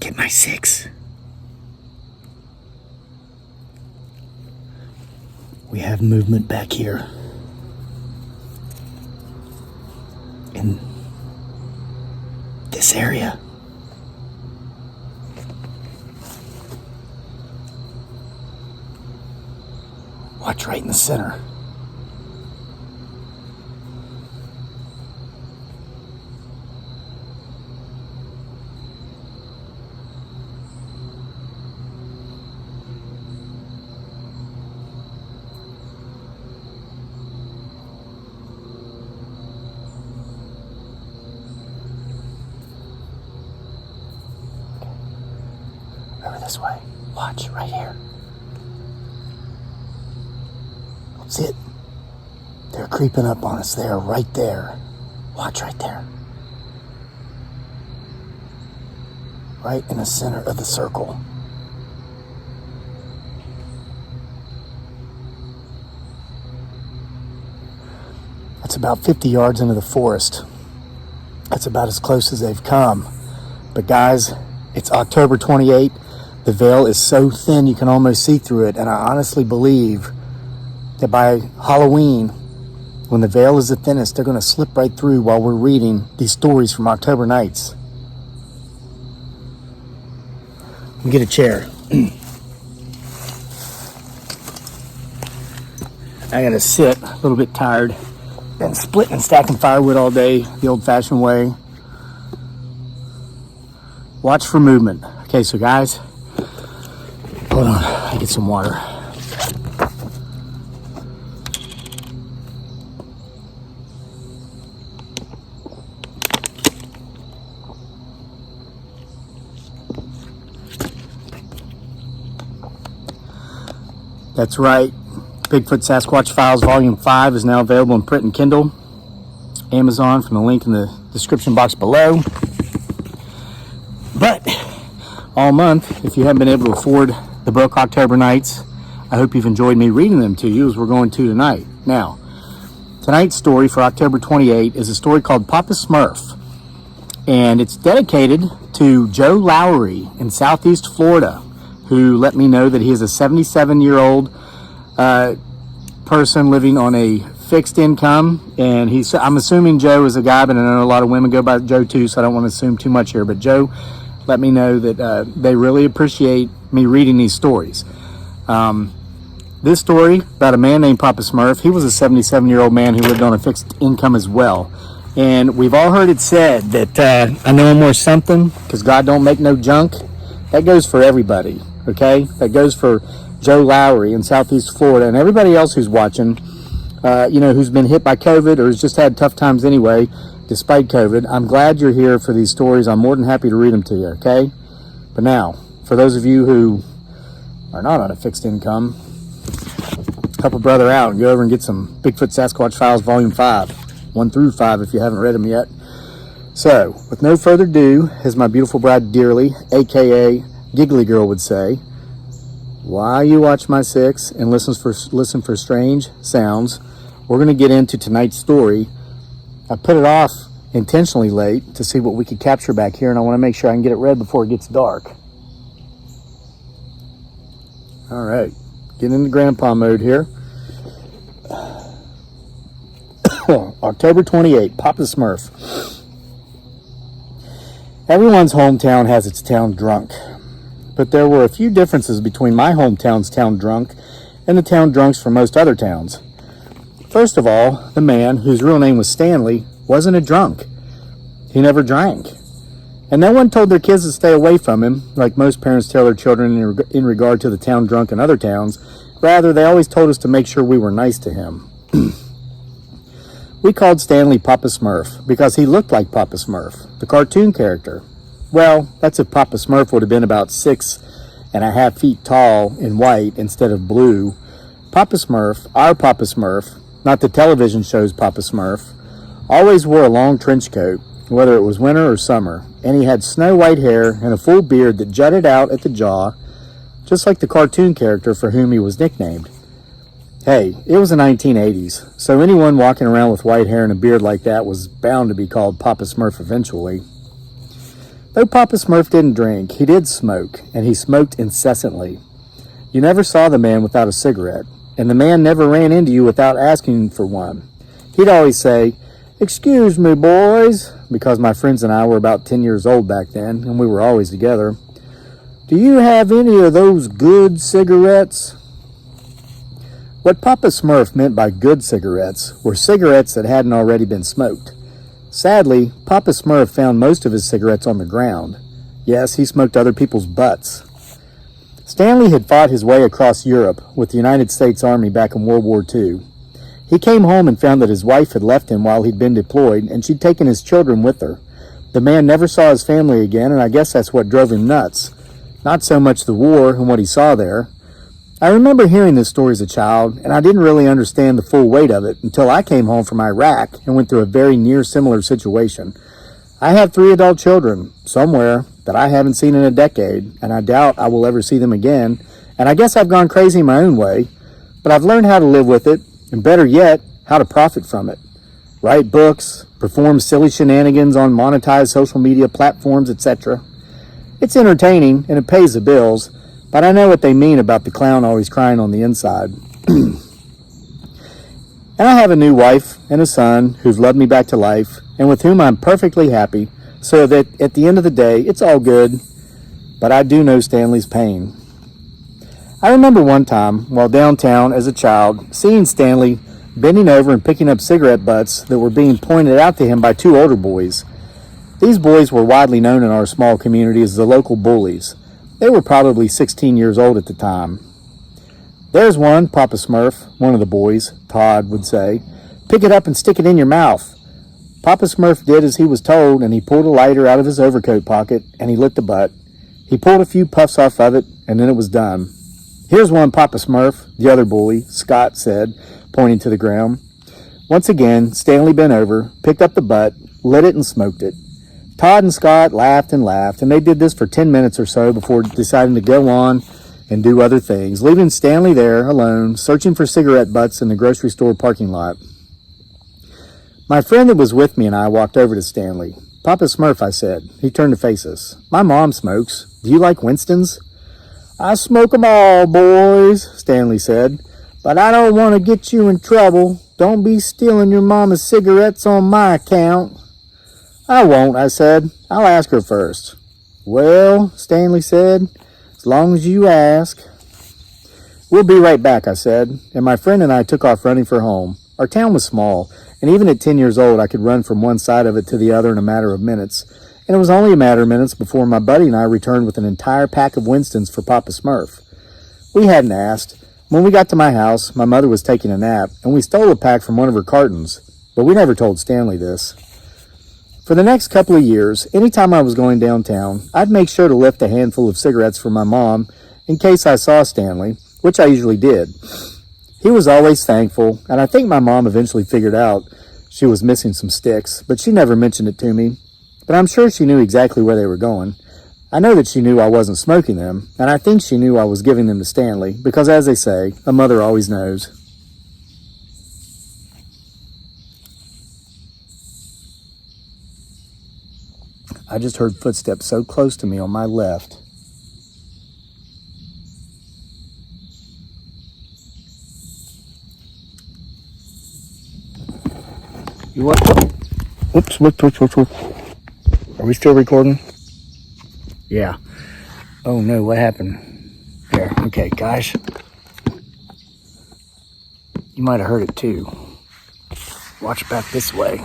Get my 6. We have movement back here. In this area. Watch right in the center. Over this way. Watch right here. That's it. They're creeping up on us. They are right there. Watch right there. Right in the center of the circle. That's about 50 yards into the forest. That's about as close as they've come. But guys, it's October 28th. The veil is so thin you can almost see through it. And I honestly believe that by Halloween, when the veil is the thinnest, they're going to slip right through while we're reading these stories from October nights. Let me get a chair. I got to sit, a little bit tired. Been splitting and stacking firewood all day, the old-fashioned way. Watch for movement. Okay, so guys, hold on, I get some water. That's right. Bigfoot Sasquatch Files Volume 5 is now available in print and Kindle. Amazon from the link in the description box below. But all month, if you haven't been able to afford the book October Nights, I hope you've enjoyed me reading them to you as we're going to tonight. Now, tonight's story for October 28 is a story called Papa Smurf. And it's dedicated to Joe Lowry in Southeast Florida, who let me know that he is a 77-year-old person living on a fixed income. And I'm assuming Joe is a guy, but I know a lot of women go by Joe too, so I don't want to assume too much here. But Joe let me know that they really appreciate me reading these stories. This story about a man named Papa Smurf, he was a 77-year-old man who lived on a fixed income as well. And we've all heard it said that I know him worth something because God don't make no junk. That goes for everybody, okay? That goes for Joe Lowry in Southeast Florida and everybody else who's watching, who's been hit by COVID or has just had tough times anyway, despite COVID. I'm glad you're here for these stories. I'm more than happy to read them to you, okay? But now, for those of you who are not on a fixed income, help a brother out and go over and get some Bigfoot Sasquatch Files Volume 5, 1 through 5 if you haven't read them yet. So, with no further ado, as my beautiful bride Dearly, aka Giggly Girl, would say, while you watch my 6 and listen for strange sounds, we're going to get into tonight's story. I put it off intentionally late to see what we could capture back here, and I want to make sure I can get it read before it gets dark. All right, getting into grandpa mode here. October 28, Papa Smurf. Everyone's hometown has its town drunk, but there were a few differences between my hometown's town drunk and the town drunks from most other towns. First of all, the man, whose real name was Stanley, wasn't a drunk. He never drank. And no one told their kids to stay away from him, like most parents tell their children in regard to the town drunk in other towns. Rather, they always told us to make sure we were nice to him. We called Stanley Papa Smurf because he looked like Papa Smurf, the cartoon character. Well, that's if Papa Smurf would have been about 6.5 feet tall in white instead of blue. Papa Smurf, our Papa Smurf, not the television show's Papa Smurf, always wore a long trench coat, whether it was winter or summer, and he had snow white hair and a full beard that jutted out at the jaw, just like the cartoon character for whom he was nicknamed. Hey, it was the 1980s, so anyone walking around with white hair and a beard like that was bound to be called Papa Smurf eventually. Though Papa Smurf didn't drink, he did smoke, and he smoked incessantly. You never saw the man without a cigarette, and the man never ran into you without asking for one. He'd always say, "Excuse me, boys," because my friends and I were about 10 years old back then, and we were always together. "Do you have any of those good cigarettes?" What Papa Smurf meant by good cigarettes were cigarettes that hadn't already been smoked. Sadly, Papa Smurf found most of his cigarettes on the ground. Yes, he smoked other people's butts. Stanley had fought his way across Europe with the United States Army back in World War II. He came home and found that his wife had left him while he'd been deployed, and she'd taken his children with her. The man never saw his family again, and I guess that's what drove him nuts. Not so much the war and what he saw there. I remember hearing this story as a child, and I didn't really understand the full weight of it until I came home from Iraq and went through a very near similar situation. I have 3 adult children somewhere that I haven't seen in a decade, and I doubt I will ever see them again, and I guess I've gone crazy my own way, but I've learned how to live with it, and better yet, how to profit from it. Write books, perform silly shenanigans on monetized social media platforms, etc. It's entertaining, and it pays the bills, but I know what they mean about the clown always crying on the inside. And I have a new wife and a son who've loved me back to life, and with whom I'm perfectly happy, so that at the end of the day, it's all good, but I do know Stanley's pain. I remember one time, while downtown as a child, seeing Stanley bending over and picking up cigarette butts that were being pointed out to him by 2 older boys. These boys were widely known in our small community as the local bullies. They were probably 16 years old at the time. "There's one, Papa Smurf," one of the boys, Todd, would say. "Pick it up and stick it in your mouth." Papa Smurf did as he was told, and he pulled a lighter out of his overcoat pocket, and he lit the butt. He pulled a few puffs off of it, and then it was done. "Here's one, Papa Smurf," the other bully, Scott, said, pointing to the ground. Once again, Stanley bent over, picked up the butt, lit it, and smoked it. Todd and Scott laughed, and they did this for 10 minutes or so before deciding to go on and do other things, leaving Stanley there alone, searching for cigarette butts in the grocery store parking lot. My friend that was with me and I walked over to Stanley. "Papa Smurf," I said. He turned to face us. "My mom smokes. Do you like Winston's?" "I smoke 'em all, boys," Stanley said. "But I don't want to get you in trouble. Don't be stealing your mama's cigarettes on my account." "I won't," I said. "I'll ask her first." "Well," Stanley said, "as long as you ask." "We'll be right back," I said, and my friend and I took off running for home. Our town was small, and even at 10 years old, I could run from one side of it to the other in a matter of minutes. And it was only a matter of minutes before my buddy and I returned with an entire pack of Winston's for Papa Smurf. We hadn't asked. When we got to my house, my mother was taking a nap, and we stole a pack from one of her cartons, but we never told Stanley this. For the next couple of years, anytime I was going downtown, I'd make sure to lift a handful of cigarettes for my mom in case I saw Stanley, which I usually did. He was always thankful, and I think my mom eventually figured out she was missing some sticks, but she never mentioned it to me. But I'm sure she knew exactly where they were going. I know that she knew I wasn't smoking them, and I think she knew I was giving them to Stanley, because as they say, a mother always knows. I just heard footsteps so close to me on my left. You what? Whoops. Are we still recording? Yeah. Oh no, what happened? There, okay, gosh. You might have heard it too. Watch back this way.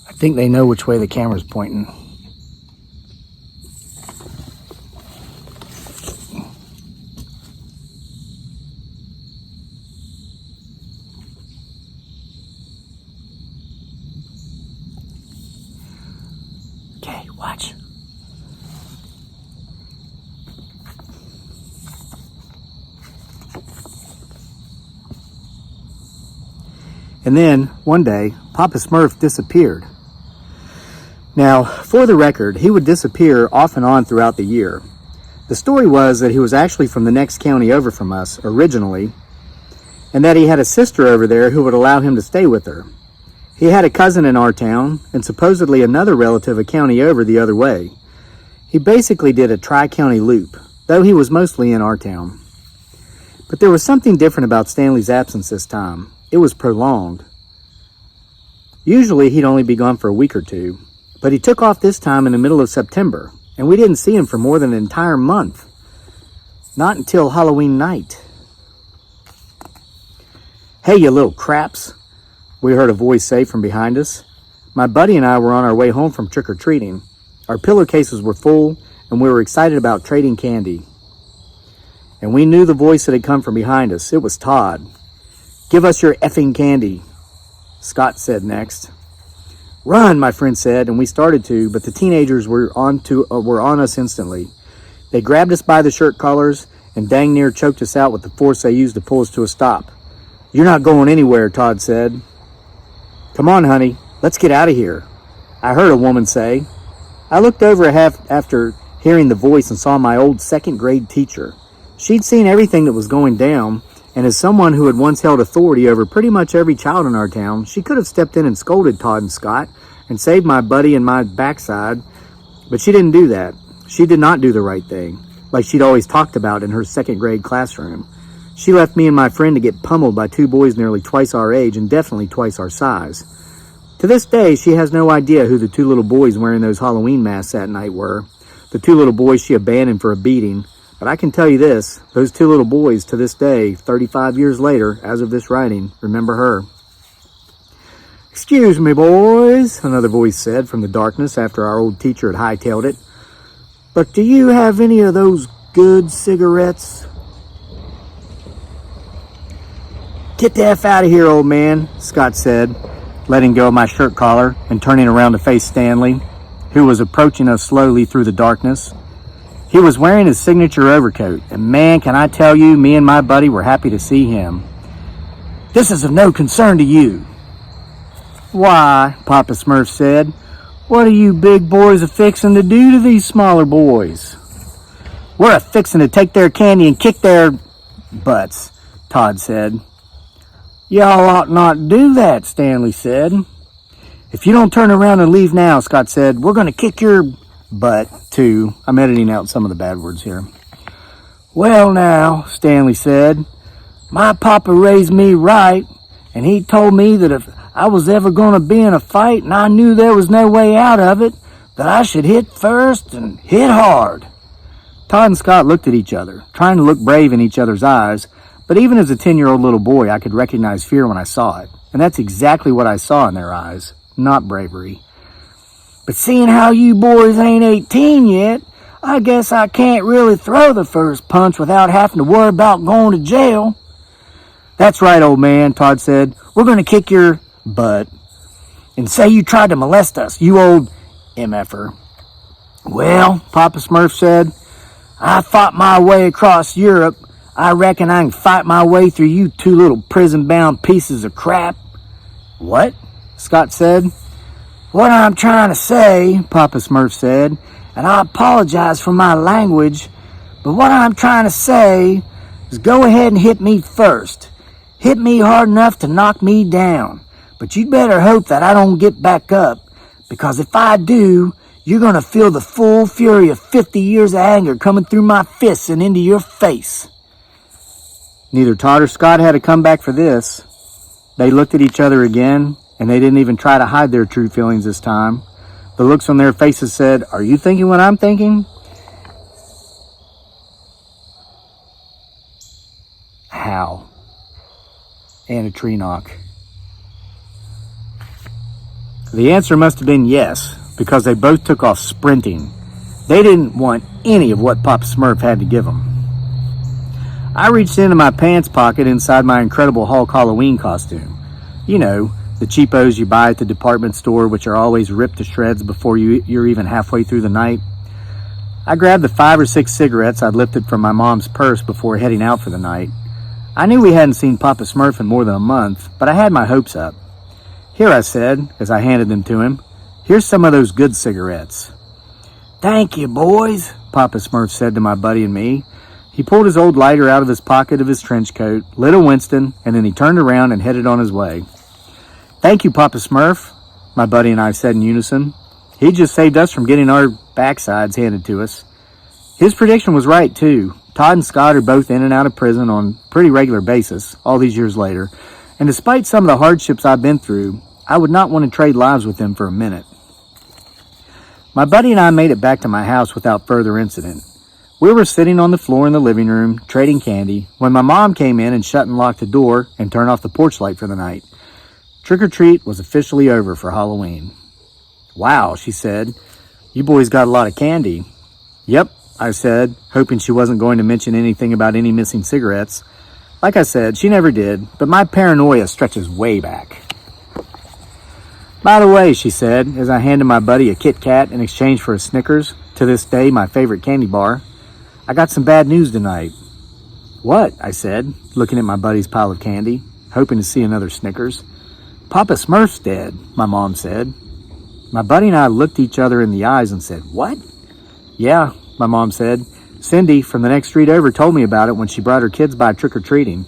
I think they know which way the camera's pointing. Okay, watch. And then, one day, Papa Smurf disappeared. Now, for the record, he would disappear off and on throughout the year. The story was that he was actually from the next county over from us, originally, and that he had a sister over there who would allow him to stay with her. He had a cousin in our town, and supposedly another relative a county over the other way. He basically did a tri-county loop, though he was mostly in our town. But there was something different about Stanley's absence this time. It was prolonged. Usually he'd only be gone for a week or two, but he took off this time in the middle of September, and we didn't see him for more than an entire month. Not until Halloween night. "Hey, you little craps," we heard a voice say from behind us. My buddy and I were on our way home from trick-or-treating. Our pillowcases were full, and we were excited about trading candy. And we knew the voice that had come from behind us. It was Todd. "Give us your effing candy," Scott said next. "Run," my friend said, and we started to, but the teenagers were on us instantly. They grabbed us by the shirt collars and dang near choked us out with the force they used to pull us to a stop. "You're not going anywhere," Todd said. "Come on, honey, let's get out of here," I heard a woman say. I looked over after hearing the voice and saw my old second grade teacher. She'd seen everything that was going down, and as someone who had once held authority over pretty much every child in our town, she could have stepped in and scolded Todd and Scott and saved my buddy and my backside, but she didn't do that. She did not do the right thing, like she'd always talked about in her second grade classroom. She left me and my friend to get pummeled by two boys nearly twice our age and definitely twice our size. To this day, she has no idea who the two little boys wearing those Halloween masks that night were. The two little boys she abandoned for a beating. But I can tell you this, those two little boys to this day, 35 years later, as of this writing, remember her. "Excuse me, boys," another voice said from the darkness after our old teacher had hightailed it. "But do you have any of those good cigarettes?" "Get the F out of here, old man," Scott said, letting go of my shirt collar and turning around to face Stanley, who was approaching us slowly through the darkness. He was wearing his signature overcoat, and man, can I tell you, me and my buddy were happy to see him. "This is of no concern to you." "Why," Papa Smurf said, "what are you big boys a-fixin' to do to these smaller boys?" "We're a-fixin' to take their candy and kick their butts," Todd said. "Y'all ought not do that," Stanley said. "If you don't turn around and leave now," Scott said, "we're going to kick your butt, too." I'm editing out some of the bad words here. "Well, now," Stanley said, "my papa raised me right, and he told me that if I was ever going to be in a fight and I knew there was no way out of it, that I should hit first and hit hard." Todd and Scott looked at each other, trying to look brave in each other's eyes, but even as a 10-year-old little boy, I could recognize fear when I saw it, and that's exactly what I saw in their eyes, not bravery. "But seeing how you boys ain't 18 yet, I guess I can't really throw the first punch without having to worry about going to jail." "That's right, old man," Todd said. "We're going to kick your butt and say you tried to molest us, you old MFer. "Well," Papa Smurf said, "I fought my way across Europe. I reckon I can fight my way through you two little prison-bound pieces of crap." "What?" Scott said. "What I'm trying to say," Papa Smurf said, "and I apologize for my language, but what I'm trying to say is go ahead and hit me first. Hit me hard enough to knock me down. But you'd better hope that I don't get back up, because if I do, you're going to feel the full fury of 50 years of anger coming through my fists and into your face." Neither Todd or Scott had a comeback for this. They looked at each other again, and they didn't even try to hide their true feelings this time. The looks on their faces said, "Are you thinking what I'm thinking?" How? And a tree knock. The answer must have been yes, because they both took off sprinting. They didn't want any of what Papa Smurf had to give them. I reached into my pants pocket inside my Incredible Hulk Halloween costume. You know, the cheapos you buy at the department store, which are always ripped to shreds before you're even halfway through the night. I grabbed the 5 or 6 cigarettes I'd lifted from my mom's purse before heading out for the night. I knew we hadn't seen Papa Smurf in more than a month, but I had my hopes up. "Here," I said, as I handed them to him. "Here's some of those good cigarettes." "Thank you, boys," Papa Smurf said to my buddy and me. He pulled his old lighter out of his pocket of his trench coat, lit a Winston, and then he turned around and headed on his way. "Thank you, Papa Smurf," my buddy and I said in unison. He just saved us from getting our backsides handed to us. His prediction was right, too. Todd and Scott are both in and out of prison on a pretty regular basis all these years later, and despite some of the hardships I've been through, I would not want to trade lives with them for a minute. My buddy and I made it back to my house without further incident. We were sitting on the floor in the living room, trading candy, when my mom came in and shut and locked the door and turned off the porch light for the night. Trick-or-treat was officially over for Halloween. "Wow," she said. "You boys got a lot of candy." "Yep," I said, hoping she wasn't going to mention anything about any missing cigarettes. Like I said, she never did, but my paranoia stretches way back. "By the way," she said, as I handed my buddy a Kit Kat in exchange for a Snickers, to this day my favorite candy bar, "I got some bad news tonight." "What?" I said, looking at my buddy's pile of candy, hoping to see another Snickers. "Papa Smurf's dead," my mom said. My buddy and I looked each other in the eyes and said, "What?" "Yeah," my mom said. "Cindy from the next street over told me about it when she brought her kids by trick-or-treating.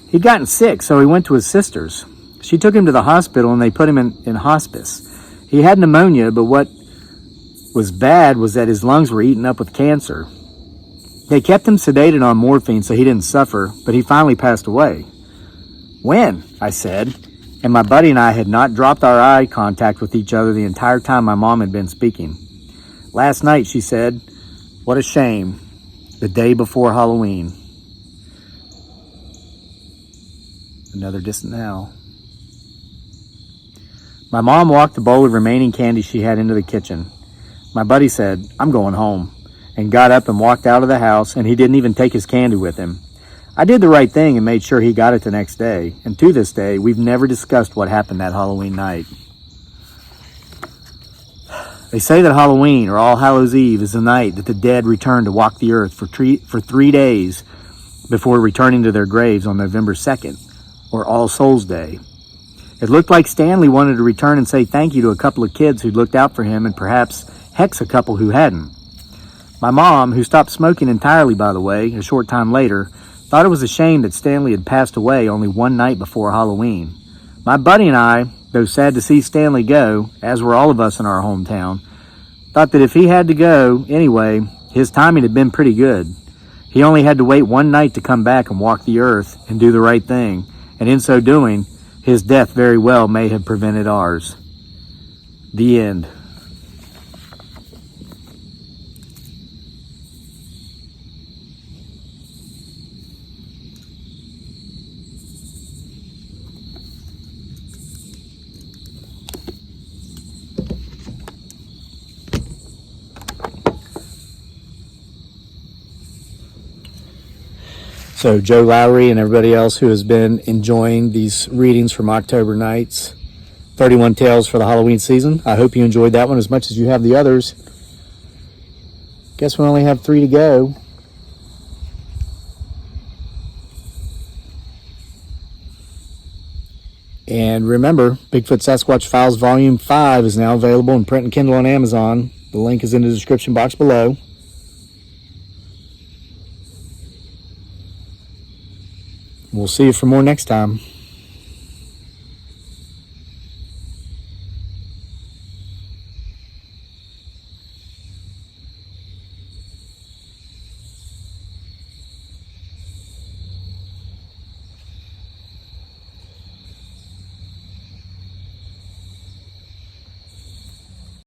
He'd gotten sick, so he went to his sister's. She took him to the hospital and they put him in hospice. He had pneumonia, but what was bad was that his lungs were eaten up with cancer. They kept him sedated on morphine so he didn't suffer, but he finally passed away." "When?" I said, and my buddy and I had not dropped our eye contact with each other the entire time my mom had been speaking. "Last night," she said. "What a shame. The day before Halloween." Another distant howl. My mom walked the bowl of remaining candy she had into the kitchen. My buddy said, "I'm going home," and got up and walked out of the house, and he didn't even take his candy with him. I did the right thing and made sure he got it the next day, and to this day, we've never discussed what happened that Halloween night. They say that Halloween, or All Hallows Eve, is the night that the dead return to walk the earth for 3 days before returning to their graves on November 2nd, or All Souls Day. It looked like Stanley wanted to return and say thank you to a couple of kids who'd looked out for him and perhaps hex a couple who hadn't. My mom, who stopped smoking entirely, by the way, a short time later, thought it was a shame that Stanley had passed away only one night before Halloween. My buddy and I, though sad to see Stanley go, as were all of us in our hometown, thought that if he had to go anyway, his timing had been pretty good. He only had to wait one night to come back and walk the earth and do the right thing, and in so doing, his death very well may have prevented ours. The end. So Joe Lowry and everybody else who has been enjoying these readings from October Nights, 31 Tales for the Halloween season. I hope you enjoyed that one as much as you have the others. Guess we only have 3 to go. And remember, Bigfoot Sasquatch Files Volume 5 is now available in print and Kindle on Amazon. The link is in the description box below. We'll see you for more next time.